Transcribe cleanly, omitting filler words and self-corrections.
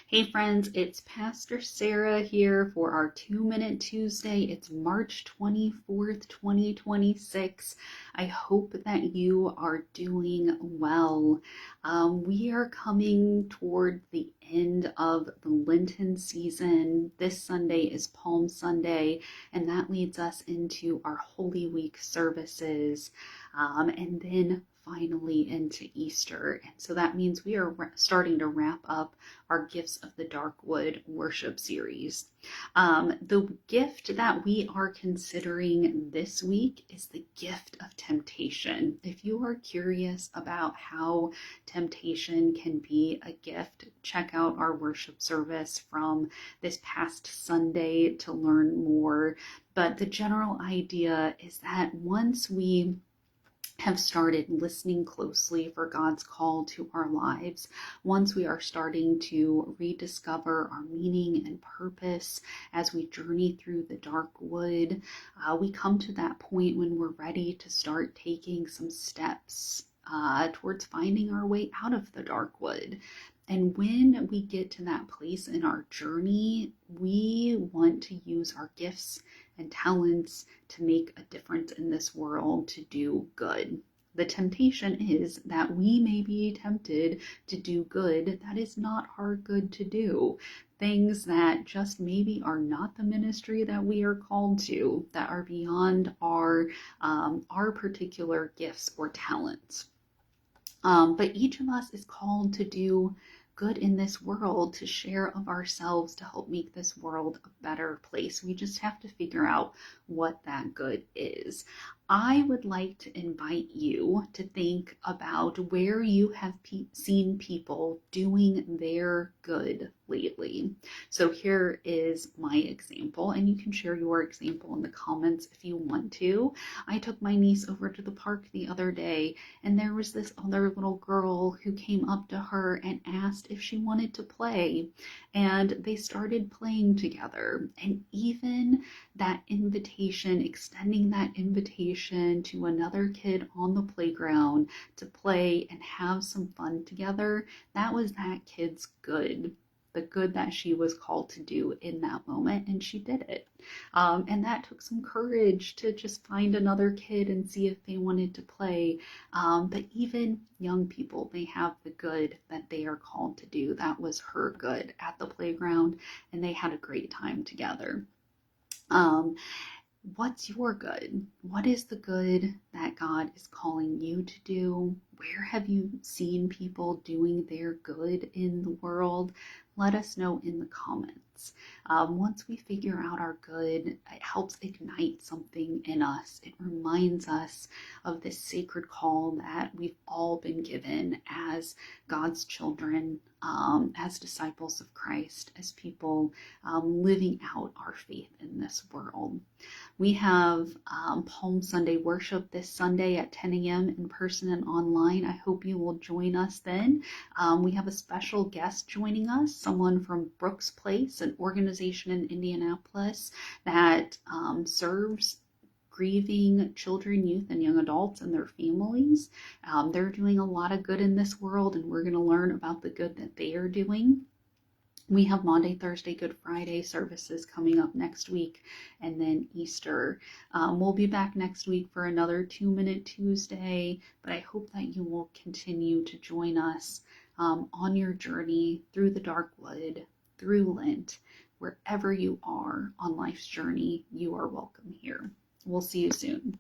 Hey friends, it's Pastor Sarah here for our 2-Minute Tuesday. It's March 24th, 2026. I hope that you are doing well. We are coming toward the end of the Lenten season. This Sunday is Palm Sunday, and that leads us into our Holy Week services. And then finally into Easter. And so that means we are starting to wrap up our Gifts of the Dark Wood worship series. The gift that we are considering this week is the gift of temptation. If you are curious about how temptation can be a gift, check out our worship service from this past Sunday to learn more. But the general idea is that once we have started listening closely for God's call to our lives, once we are starting to rediscover our meaning and purpose as we journey through the dark wood, we come to that point when we're ready to start taking some steps towards finding our way out of the dark wood. And when we get to that place in our journey, we want to use our gifts and talents to make a difference in this world, to do good. The temptation is that we may be tempted to do good that is not our good to do. Things that just maybe are not the ministry that we are called to, that are beyond our particular gifts or talents. But each of us is called to do good in this world, to share of ourselves, to help make this world a better place. We just have to figure out what that good is. I would like to invite you to think about where you have seen people doing their good lately. So here is my example, and you can share your example in the comments if you want to. I took my niece over to the park the other day, and there was this other little girl who came up to her and asked if she wanted to play, and they started playing together. And even that invitation, extending that invitation to another kid on the playground to play and have some fun together, that was that kid's good. The good that she was called to do in that moment, and she did it. And that took some courage to just find another kid and see if they wanted to play. But even young people, they have the good that they are called to do. That was her good at the playground, and they had a great time together. What's your good? What is the good that God is calling you to do? Where have you seen people doing their good in the world? Let us know in the comments. Once we figure out our good, it helps ignite something in us. It reminds us of this sacred call that we've all been given as God's children, as disciples of Christ, as people living out our faith in this world. We have Palm Sunday worship this Sunday at 10 a.m. in person and online. I hope you will join us then. We have a special guest joining us, someone from Brooks Place, an organization in Indianapolis that serves grieving children, youth, and young adults and their families. They're doing a lot of good in this world, and we're going to learn about the good that they are doing. We have Monday, Thursday, Good Friday services coming up next week, and then Easter. We'll be back next week for another 2-Minute Tuesday, but I hope that you will continue to join us on your journey through the dark wood, through Lent. Wherever you are on life's journey, you are welcome here. We'll see you soon.